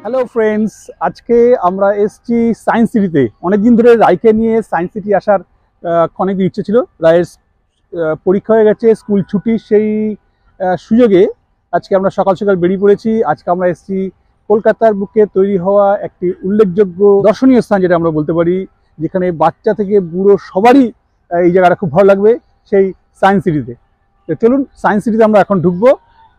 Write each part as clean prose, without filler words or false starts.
Hello friends, আজকে আমরা এসেছি সায়েন্স সিটিতে। অনেকদিন ধরে রায়কে নিয়ে সায়েন্স সিটি আসার অনেকদিন ইচ্ছে ছিল। রায়ের পরীক্ষা হয়ে গেছে, স্কুল ছুটি, সেই সুযোগে আজকে আমরা সকাল সকাল বেরিয়ে পড়েছি। আজকে আমরা এসেছি কলকাতার বুকে তৈরি হওয়া একটি উল্লেখযোগ্য দর্শনীয় স্থান, যেটা আমরা বলতে পারি, যেখানে বাচ্চা থেকে বুড়ো সবারই এই জায়গাটা খুব ভালো লাগবে, সেই সায়েন্স সিটিতে। তো চলুন, সায়েন্স সিটিতে আমরা এখন ঢুকবো।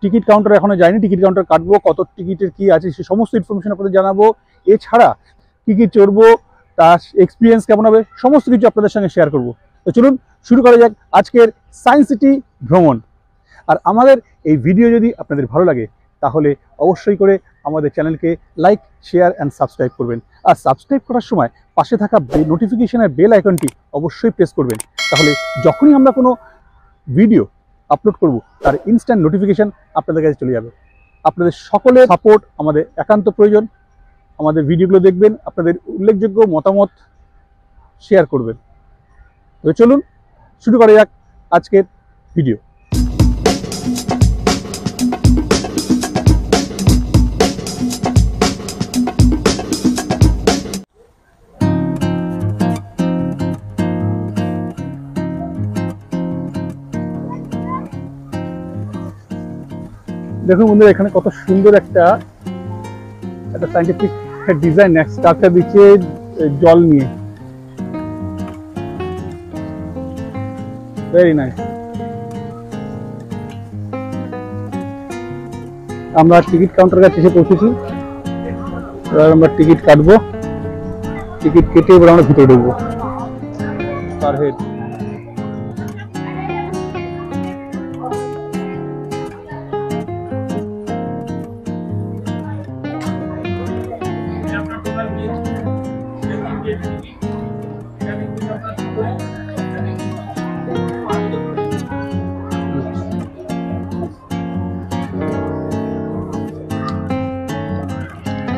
টিকিট কাউন্টার এখনো যায়নি, টিকিট কাউন্টার কাটবো, কত টিকিটের কি আছে সে সমস্ত ইনফরমেশন আপনাদের জানাবো। এছাড়া কী কী চড়বো, তার এক্সপিরিয়েন্স কেমন হবে, সমস্ত কিছু আপনাদের সঙ্গে শেয়ার করব। তো চলুন শুরু করা যাক আজকের সায়েন্স সিটি ভ্রমণ। আর আমাদের এই ভিডিও যদি আপনাদের ভালো লাগে তাহলে অবশ্যই করে আমাদের চ্যানেলকে লাইক, শেয়ার অ্যান্ড সাবস্ক্রাইব করবেন। আর সাবস্ক্রাইব করার সময় পাশে থাকা নোটিফিকেশনের বেল আইকনটি অবশ্যই প্রেস করবেন, তাহলে যখনই আমরা কোনো ভিডিও আপলোড করব তার ইনস্ট্যান্ট নোটিফিকেশান আপনাদের কাছে চলে যাবে। আপনাদের সকলের সাপোর্ট আমাদের একান্ত প্রয়োজন। আমাদের ভিডিওগুলো দেখবেন, আপনাদের উল্লেখযোগ্য মতামত শেয়ার করবেন। তো চলুন শুরু করা যাক আজকের ভিডিও। দেখুন বন্ধুরা, এখানে কত সুন্দর একটা সায়েন্টিফিক ডিজাইন স্ট্রাকচার দিচ্ছে জল নিয়ে, ভেরি নাইস। আমরা টিকিট কাউন্টার কাছে এসে পৌঁছেছি। এবার আমরা টিকিট কাটবো, টিকিট কেটে এবার আমরা ভিতরে ঢুকবো। পার হেড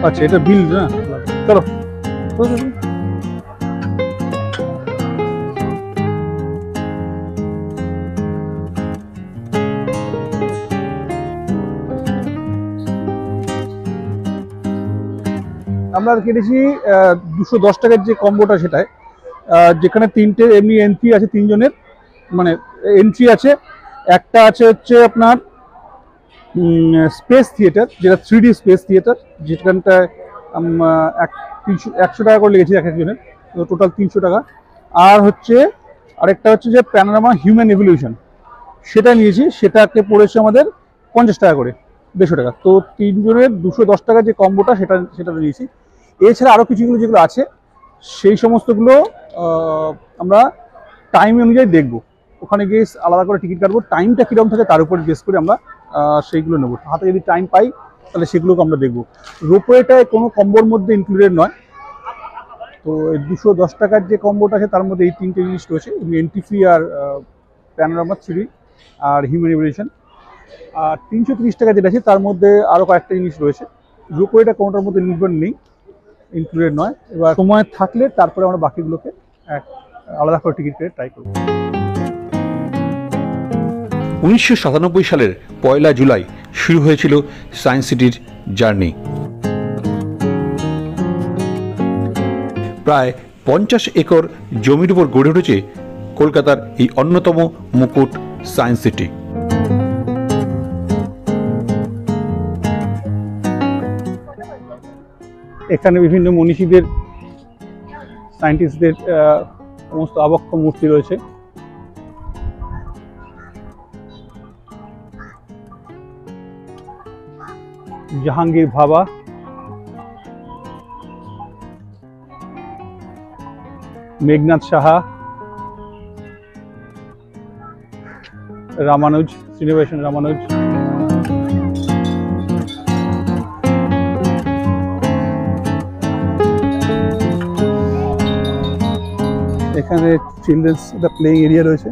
আচ্ছা, এটা বিল না? চলো আমরা কেটেছি 210 টাকার যে কম্বোটা, সেটায় যেখানে তিনটে এমনি এন্ট্রি আছে, তিনজনের মানে এন্ট্রি আছে। একটা আছে হচ্ছে আপনার স্পেস থিয়েটার, যেটা 3D স্পেস থিয়েটার, যেখানটায় 100 টাকা করে লেগেছে এক একজনের, টোটাল 300 টাকা। আর হচ্ছে আরেকটা হচ্ছে যে প্যানোরামা হিউম্যান এভলিউশন, সেটা নিয়েছি, সেটাকে পড়েছে আমাদের 50 টাকা করে, 150 টাকা। তো তিনজনের 210 টাকা যে কম্বোটা, সেটা নিয়েছি। এছাড়া আরও কিছুগুলো যেগুলো আছে সেই সমস্তগুলো আমরা টাইম অনুযায়ী দেখবো, ওখানে গিয়ে আলাদা করে টিকিট কাটবো। টাইমটা কীরকম থাকে তার উপর বেস করে আমরা সেইগুলো নেবো। হাতে যদি টাইম পাই তাহলে সেগুলোকে আমরা দেখবো। রোপওয়েটায় কোনো কম্বোর মধ্যে ইনক্লুডেড নয়। তো এই 210 টাকার যে কম্বোটা আছে তার মধ্যে এই তিনটে জিনিস রয়েছে, এন্ট্রি ফি আর প্যানোরামা 3D আর হিউম্যান এভলিউশন। আর 330 টাকা যেটা আছে তার মধ্যে আরও কয়েকটা জিনিস রয়েছে। রোপওয়েটা কোনোটার মধ্যে ইনক্লুডেড নয়। এবার সময় থাকলে তারপরে আমরা বাকিগুলোকে আলাদা করে টিকিট কেটে ট্রাই করবো। 1997 সালের 1 জুলাই শুরু হয়েছিল সায়েন্স সিটির জার্নি। প্রায় 50 একর জমির উপর গড়ে উঠেছে কলকাতার এই অন্যতম মুকুট সায়েন্স সিটি। এখানে বিভিন্ন মনীষীদের, সায়েন্টিস্টদের সমস্ত আবক্ষ মূর্তি রয়েছে। জাহাঙ্গীর ভাবা, মেঘনাথ সাহা, রামানুজ, শ্রীনিবাসন রামানুজ। এখানে চিলড্রেন্স একটা প্লেইং এরিয়া রয়েছে,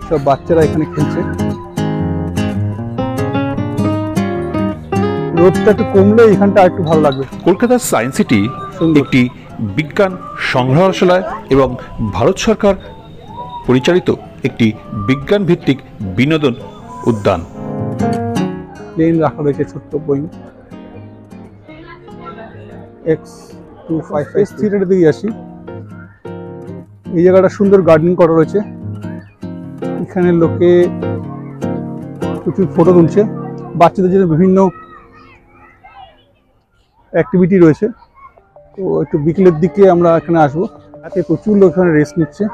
সব বাচ্চারা এখানে খেলছে। রোদটা একটু কমলে এখানটা একটু ভালো লাগবে। কলকাতার সায়েন্স সিটি একটি বিজ্ঞান সংগ্রহালয় এবং ভারত সরকার পরিচালিত একটি বিজ্ঞান ভিত্তিক বিনোদন উদ্যান। প্লেন রাখা রয়েছে, ছোট্ট বোয়িং X255 থিয়েটারের দিকে আসি। এই জায়গাটা সুন্দর গার্ডেনিং করা রয়েছে, এখানে লোকে প্রচুর ফটো তুলছে, বাচ্চাদের জন্য বিভিন্ন অ্যাক্টিভিটি রয়েছে। তো একটু বিকেলের দিকে আমরা এখানে আসবো, রাতে প্রচুর লোক এখানে রেস্ট নিচ্ছে।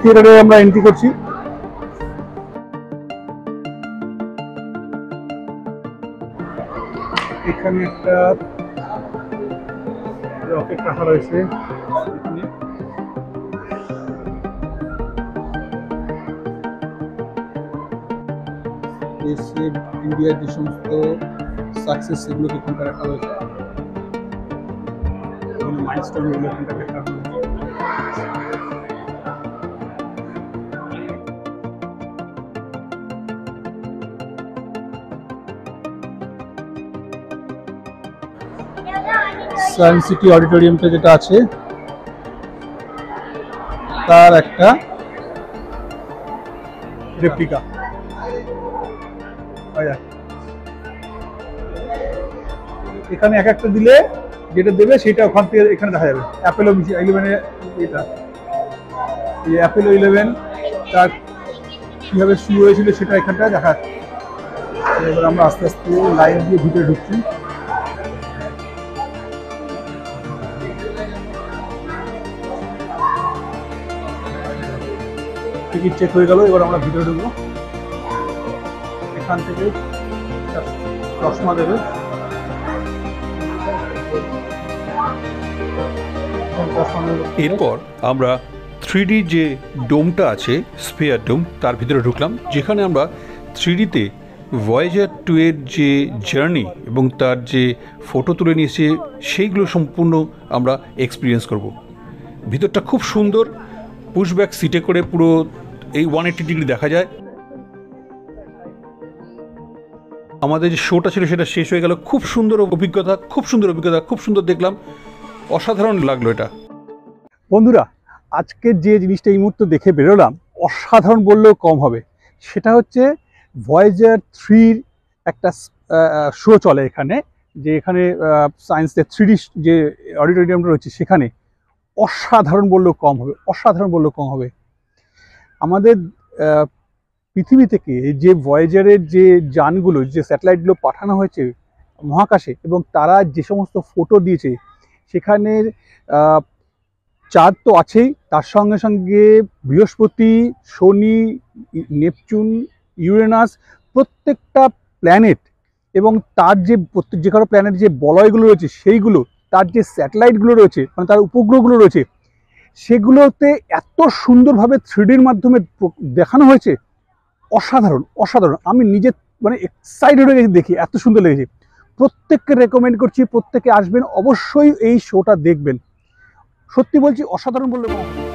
থিয়েটারে আমরা এন্ট্রি করছি। এখানে একটা রকেট রাখা রয়েছে, ইন্ডিয়ার যে সমস্ত সাকসেস সেগুলোকে এখানটা রাখা রয়েছে, মাইলস্টোন গুলো এখানটা রাখা রয়েছে। সায়েন্স সিটি অডিটোরিয়ামটা যেটা আছে তার একটা রেপ্লিকা, এখানে এক একটা দিলে যেটা দেবে সেটা ওখান থেকে এখানে দেখা যাবে। অ্যাপেলো 11 এটা, এই অ্যাপেলো 11 তার কিভাবে শুরু হয়েছিল সেটা এখানটা দেখা যাচ্ছে। এবার আমরা আস্তে আস্তে লাইন দিয়ে ভিতরে ঢুকছি। টিকিট চেক হয়ে গেল, এবার আমরা ভিতরে ঢুকবো। এখান থেকে চশমা দেবে, এরপর আমরা 3D যে ডোমটা আছে, স্ফিয়ার ডোম, তার ভিতরে ঢুকলাম, যেখানে আমরা 3Dতে ভয়েজার 2 এর যে জার্নি এবং তার যে ফটো তুলে নিয়েছে সেইগুলো সম্পূর্ণ আমরা এক্সপিরিয়েন্স করব। ভিতরটা খুব সুন্দর, পুশব্যাক সিটে করে পুরো এই 180 ডিগ্রি দেখা যায়। আমাদের যে শোটা ছিল সেটা শেষ হয়ে গেল, খুব সুন্দর অভিজ্ঞতা, খুব সুন্দর অভিজ্ঞতা, খুব সুন্দর দেখলাম, অসাধারণ লাগলো এটা। বন্ধুরা, আজকে যে জিনিসটা এই মুহূর্তে দেখে বেরোলাম, অসাধারণ বললেও কম হবে। সেটা হচ্ছে ভয়েজার 3 একটা শো চলে এখানে, যে এখানে সায়েন্সের 3D যে অডিটোরিয়ামটা রয়েছে সেখানে। অসাধারণ বললেও কম হবে, অসাধারণ বললেও কম হবে। আমাদের পৃথিবী থেকে যে ভয়েজারের যে যানগুলো, যে স্যাটেলাইটগুলো পাঠানো হয়েছে মহাকাশে, এবং তারা যে সমস্ত ফটো দিয়েছে সেখানে চাঁদ তো আছেই, তার সঙ্গে সঙ্গে বৃহস্পতি, শনি, নেপচুন, ইউরেনাস, প্রত্যেকটা প্ল্যানেট এবং তার যে কারো প্ল্যানেট যে বলয়গুলো রয়েছে সেইগুলো, তার যে স্যাটেলাইটগুলো রয়েছে মানে তার উপগ্রহগুলো রয়েছে, সেগুলোতে এত সুন্দরভাবে 3Dর মাধ্যমে দেখানো হয়েছে। অসাধারণ, অসাধারণ। আমি নিজে মানে এক্সাইটেড হয়ে গেছি, দেখি এত সুন্দর লেগেছে। প্রত্যেককে রেকমেন্ড করছি, প্রত্যেকে আসবেন, অবশ্যই এই শোটা দেখবেন। সত্যি বলছি, অসাধারণ বললে কম হবে।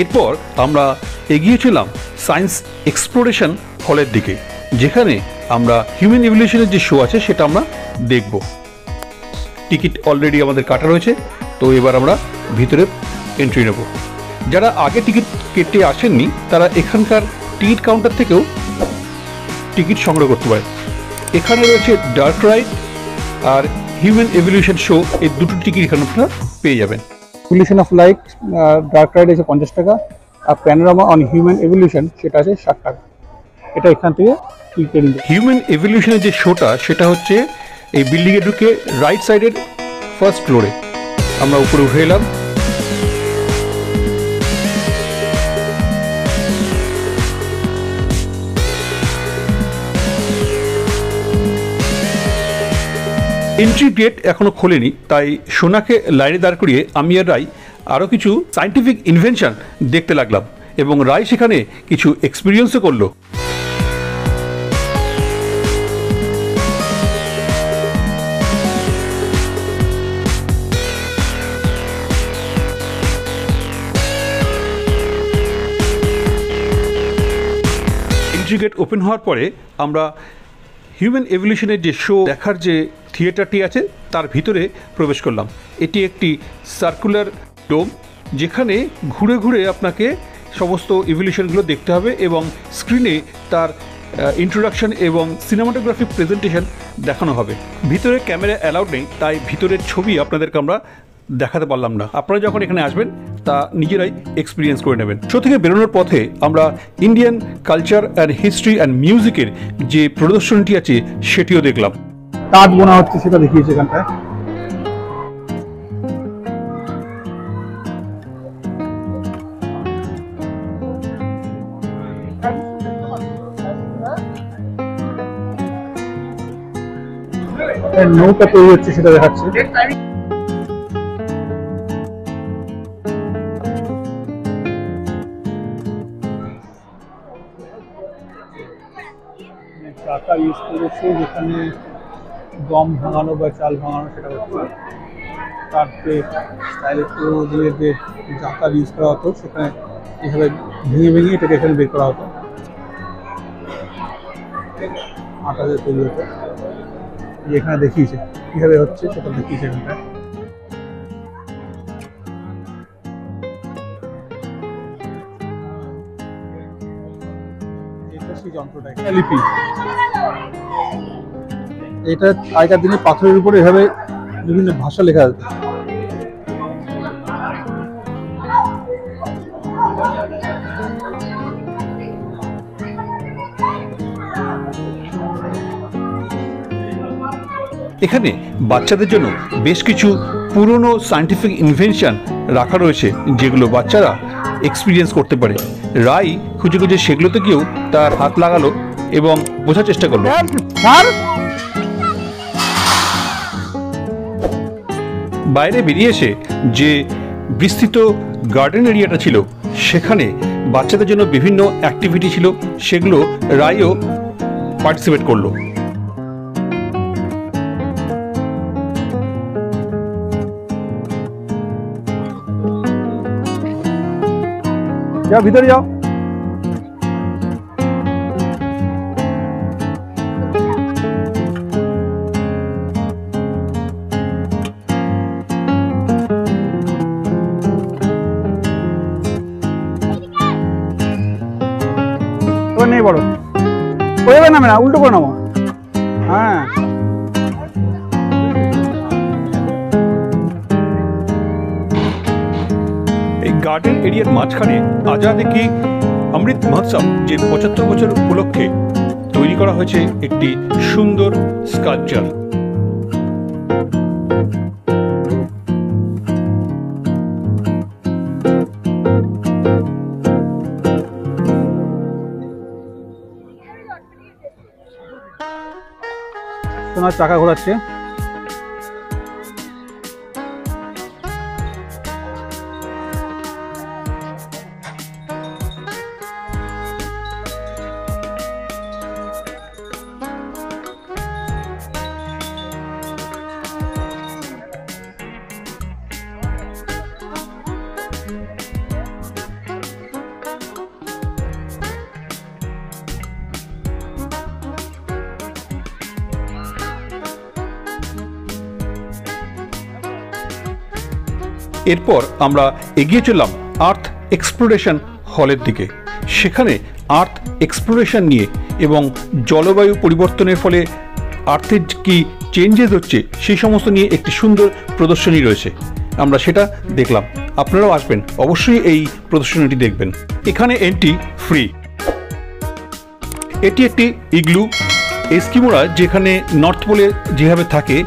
এরপর আমরা এগিয়েছিলাম সায়েন্স এক্সপ্লোরেশন হলের দিকে, যেখানে আমরা হিউম্যান ইভলিউশনের যে শো আছে সেটা আমরা দেখব। টিকিট অলরেডি আমাদের কাটা রয়েছে, তো এবার আমরা ভিতরে এন্ট্রি নেব। যারা আগে টিকিট কেটে আসেননি তারা এখানকার টিকিট কাউন্টার থেকেও টিকিট সংগ্রহ করতে পারে। এখানে রয়েছে ডার্ক রাইড আর হিউম্যান এভলিউশন শো, এই দুটো টিকিট এখানে আপনারা পেয়ে যাবেন। Evolution of light dark ride আছে 50 টাকা, আর প্যানোরামা অন হিউম্যান এভলিউশন সেটা আছে 60 টাকা। এটা এখান থেকে টিকিট নিতে। হিউম্যান এভলিউশনের যে শোটা সেটা হচ্ছে এই বিল্ডিংয়ে ঢুকে রাইট সাইডের ফার্স্ট ফ্লোরে। আমরা উপরে উঠে এলাম। এন্ট্রি গেট এখনো খোলেনি, তাই সোনাকে লাইনে দাঁড় করিয়ে আমি আর রাই আরও কিছু সায়েন্টিফিক ইনভেনশন দেখতে লাগলাম, এবং রাই সেখানে কিছু এক্সপিরিয়েন্সও করলো। এন্ট্রি গেট ওপেন হওয়ার পরে আমরা হিউম্যান এভলিউশনের যে শো দেখার যে থিয়েটারটি আছে তার ভিতরে প্রবেশ করলাম। এটি একটি সার্কুলার ডোম, যেখানে ঘুরে ঘুরে আপনাকে সমস্ত ইভলিউশনগুলো দেখতে হবে এবং স্ক্রিনে তার ইন্ট্রোডাকশন এবং সিনেমাটোগ্রাফিক প্রেজেন্টেশন দেখানো হবে। ভিতরে ক্যামেরা অ্যালাউড নেই, তাই ভিতরের ছবি আপনাদেরকে আমরা দেখাতে পারলাম না। আপনারা যখন এখানে আসবেন তা নিজেরাই এক্সপিরিয়েন্স করে নেবেন। শো থেকে বেরোনোর পথে আমরা Indian culture and history and মিউজিকের যে প্রদর্শনীটি আছে সেটিও দেখলাম। কাঠ বোনা হচ্ছে সেটা দেখিয়েছে এখানটায়। নৌকা তৈরি হচ্ছে সেটা দেখাচ্ছে। চাকা ইউজ করেছে, যেখানে গম ভাঙানো বা চাল ভাঙানো সেটা হচ্ছে। তার যে স্টাইলেটো দিয়ে যে চাকা ইউজ করা হতো সেখানে এইভাবে ভেঙে ভেঙে এটাকে এখানে বের করা হতো, আটা দিয়ে তৈরি হতো। এখানে দেখিয়েছে কীভাবে হচ্ছে সেটা দেখিয়েছে এখানটায়। যন্ত্রটা লিপি, এটা আগেকার দিনে পাথরের উপরে এভাবে বিভিন্ন ভাষা লেখা হতো। এখানে বাচ্চাদের জন্য বেশ কিছু পুরনো সায়েন্টিফিক ইনভেনশন রাখা রয়েছে, যেগুলো বাচ্চারা এক্সপিরিয়েন্স করতে পারে। রাই খুঁজে খুঁজে সেগুলোতে গিয়েও তার হাত লাগালো এবং বোঝার চেষ্টা করলো। বাইরে বেরিয়ে এসে যে বিস্তৃত গার্ডেন এরিয়াটা ছিল সেখানে বাচ্চাদের জন্য বিভিন্ন অ্যাক্টিভিটি ছিল, সেগুলো রাইও পার্টিসিপেট করলো। যাও ভিতরে যাও। নেই বড় ওইভাবে নামে না, উল্টো করে নামো। হ্যাঁ এই গার্ডেন এরিয়ার মাঝখানে আজাদী কি অমৃত মহোৎসব যে 75 বছর উপলক্ষে তৈরি করা হয়েছে একটি সুন্দর স্কাল্পচার। তোমার চাকা ঘোরাচ্ছে। এরপর আমরা এগিয়ে চললাম আর্থ এক্সপ্লোরেশন হলের দিকে। সেখানে আর্থ এক্সপ্লোরেশন নিয়ে এবং জলবায়ু পরিবর্তনের ফলে আর্থের কি চেঞ্জেস হচ্ছে সেই সমস্ত নিয়ে একটি সুন্দর প্রদর্শনী রয়েছে, আমরা সেটা দেখলাম। আপনারাও আসবেন, অবশ্যই এই প্রদর্শনীটি দেখবেন। এখানে এন্ট্রি ফ্রি। এটি একটি ইগলু। এস্কিমোরা যেখানে নর্থ পোলে যেভাবে থাকে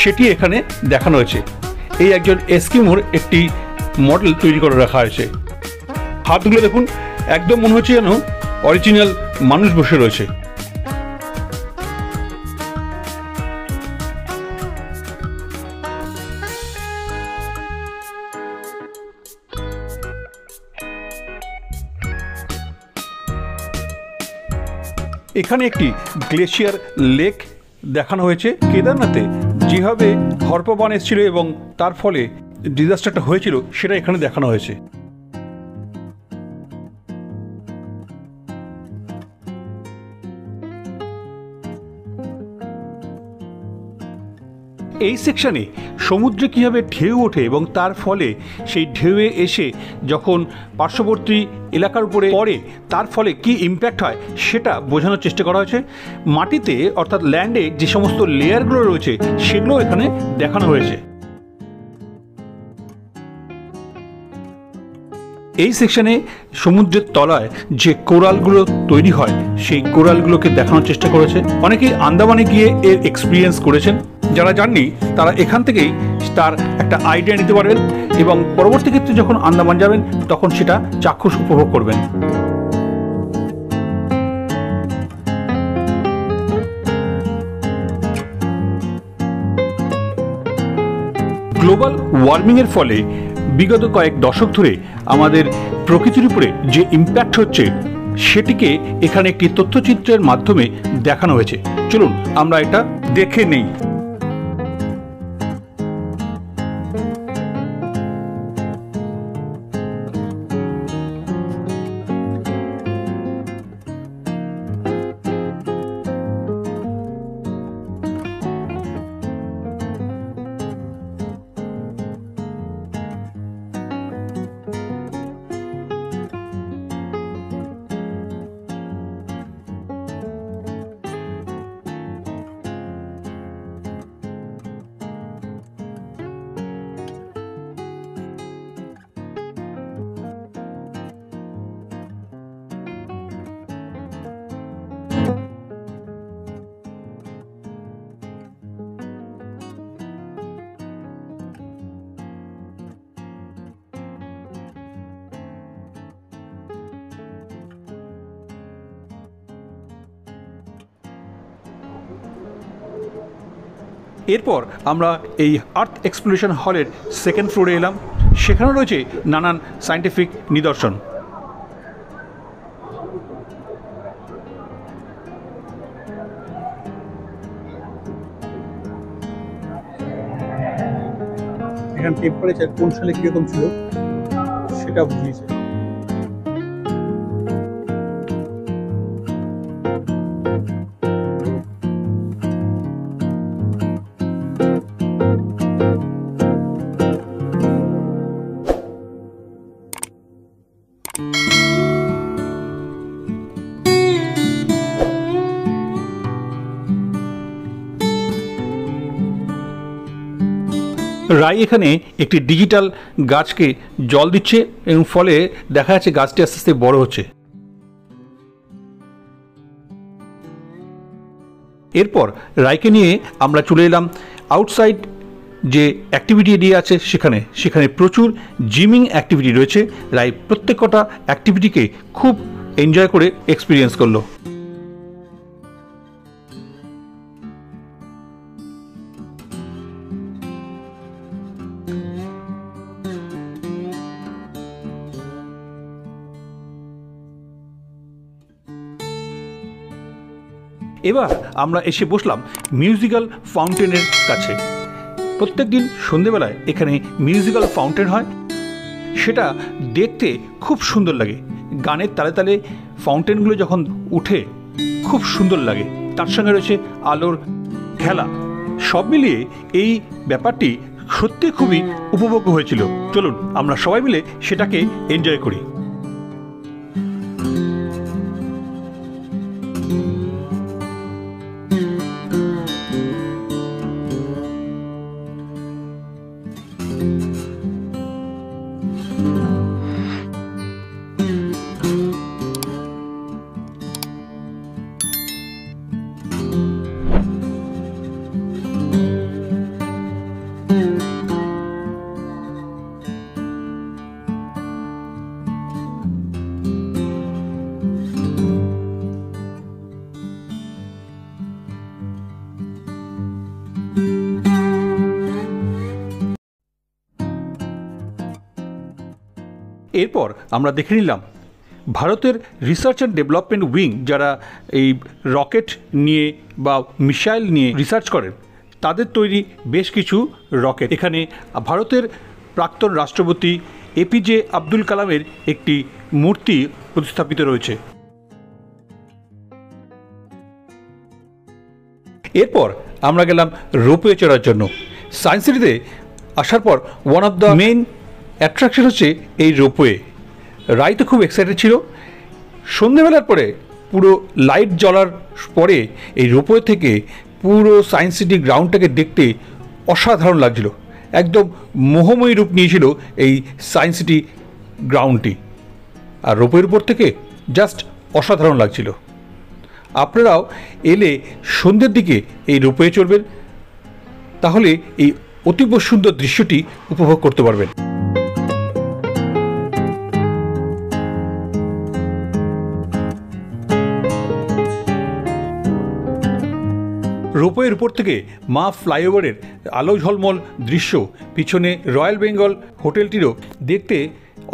সেটি এখানে দেখানো হয়েছে। এই একজন এস্কিমোর একটি মডেল তৈরি করে রাখা হয়েছে। হাতগুলো দেখুন, একদম মনে হচ্ছে যেন অরিজিনাল মানুষ বসে রয়েছে। এখানে একটি গ্লেশিয়ার লেক দেখানো হয়েছে। কেদারনাথে যেভাবে হরপবান এসেছিল এবং তার ফলে ডিজাস্টারটা হয়েছিল সেটা এখানে দেখানো হয়েছে। এই সেকশনে সমুদ্রে কীভাবে ঢেউ ওঠে এবং তার ফলে সেই ঢেউয়ে এসে যখন পার্শ্ববর্তী এলাকার উপরে পড়ে তার ফলে কি ইম্প্যাক্ট হয় সেটা বোঝানোর চেষ্টা করা হয়েছে। মাটিতে অর্থাৎ ল্যান্ডে যে সমস্ত লেয়ারগুলো রয়েছে সেগুলো এখানে দেখানো হয়েছে। এই সেকশনে সমুদ্রের তলায় যে কোরালগুলো তৈরি হয় সেই কোরালগুলোকে দেখানোর চেষ্টা করেছে। অনেকেই আন্দামানে গিয়ে এর এক্সপিরিয়েন্স করেছেন, যারা জাননি তারা এখান থেকেই তার একটা আইডিয়া নিতে পারবেন এবং পরবর্তী ক্ষেত্রে যখন আন্দামান যাবেন তখন সেটা চাক্ষুষ উপভোগ করবেন। গ্লোবাল ওয়ার্মিংয়ের ফলে বিগত কয়েক দশক ধরে আমাদের প্রকৃতির উপরে যে ইম্প্যাক্ট হচ্ছে সেটিকে এখানে একটি তথ্যচিত্রের মাধ্যমে দেখানো হয়েছে। চলুন আমরা এটা দেখে নেই। এরপর আমরা এই আর্থ এক্সপ্লোরেশন হলের সেকেন্ড ফ্লোরে এলাম। সেখানে রয়েছে নানান সায়েন্টিফিক নিদর্শন। এখানে টেম্পারেচার কোন সালে কিরকম ছিল সেটা বুঝিয়েছে। রাই এখানে একটি ডিজিটাল গাছকে জল দিচ্ছে এবং ফলে দেখা যাচ্ছে গাছটি আস্তে আস্তে বড় হচ্ছে। এরপর রাইকে নিয়ে আমরা চলে এলাম আউটসাইড যে অ্যাক্টিভিটি এরিয়া আছে সেখানে প্রচুর জিমিং অ্যাক্টিভিটি রয়েছে। রাই প্রত্যেকটা অ্যাক্টিভিটিকে খুব এনজয় করে এক্সপিরিয়েন্স করলো। এবার আমরা এসে বসলাম মিউজিক্যাল ফাউন্টেনের কাছে। প্রত্যেক দিন সন্ধেবেলায় এখানে মিউজিক্যাল ফাউন্টেন হয়, সেটা দেখতে খুব সুন্দর লাগে। গানের তালে তালে ফাউন্টেনগুলো যখন উঠে খুব সুন্দর লাগে, তার সঙ্গে রয়েছে আলোর খেলা। সব মিলিয়ে এই ব্যাপারটি সত্যি খুবই উপভোগ্য হয়েছিল। চলুন আমরা সবাই মিলে সেটাকে এনজয় করি। এরপর আমরা দেখে নিলাম ভারতের রিসার্চ অ্যান্ড ডেভেলপমেন্ট উইং, যারা এই রকেট নিয়ে বা মিসাইল নিয়ে রিসার্চ করেন, তাদের তৈরি বেশ কিছু রকেট। এখানে ভারতের প্রাক্তন রাষ্ট্রপতি এপিজে আব্দুল কালামের একটি মূর্তি প্রতিস্থাপিত রয়েছে। এরপর আমরা গেলাম রোপওয়ে চড়ার জন্য। সায়েন্স সিটিতে আসার পর one of the main attraction হচ্ছে এই রোপওয়ে। রাই তো খুব এক্সাইটেড ছিল। সন্ধেবেলার পরে পুরো লাইট জ্বলার পরে এই রোপওয়ে থেকে পুরো সায়েন্স সিটি গ্রাউন্ডটাকে দেখতে অসাধারণ লাগছিল। একদম মোহময়ী রূপ নিয়েছিল এই সায়েন্স সিটি গ্রাউন্ডটি, আর রোপওয়ের উপর থেকে জাস্ট অসাধারণ লাগছিল। আপনারাও এলে সন্ধ্যের দিকে এই রোপওয়ে চড়বেন, তাহলে এই অতীব সুন্দর দৃশ্যটি উপভোগ করতে পারবেন। রোপওয়ের উপর থেকে মা ফ্লাইওভারের আলো ঝলমল দৃশ্য, পিছনে রয়্যাল বেঙ্গল হোটেলটিরও দেখতে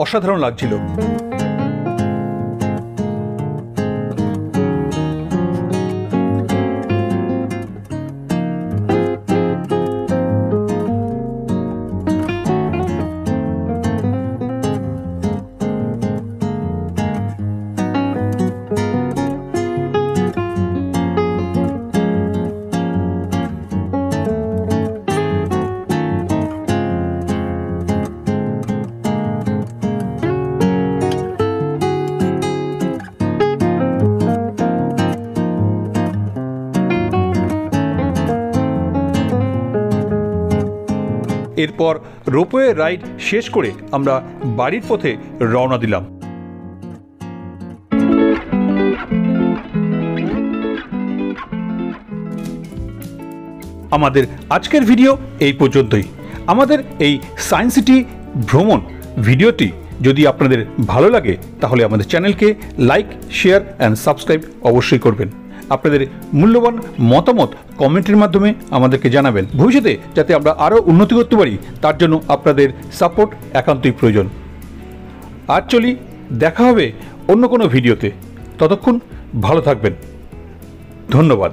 অসাধারণ লাগছিল। এরপর রোপওয়ে রাইড শেষ করে আমরা বাড়ির পথে রওনা দিলাম। আমাদের আজকের ভিডিও এই পর্যন্তই। আমাদের এই সায়েন্স সিটি ভ্রমণ ভিডিওটি যদি আপনাদের ভালো লাগে তাহলে আমাদের চ্যানেলকে লাইক, শেয়ার অ্যান্ড সাবস্ক্রাইব অবশ্যই করবেন। আপনাদের মূল্যবান মতামত কমেন্টের মাধ্যমে আমাদেরকে জানাবেন। ভবিষ্যতে যাতে আমরা আরও উন্নতি করতে পারি তার জন্য আপনাদের সাপোর্ট একান্তই প্রয়োজন। আজ চলি, দেখা হবে অন্য কোনো ভিডিওতে। ততক্ষণ ভালো থাকবেন। ধন্যবাদ।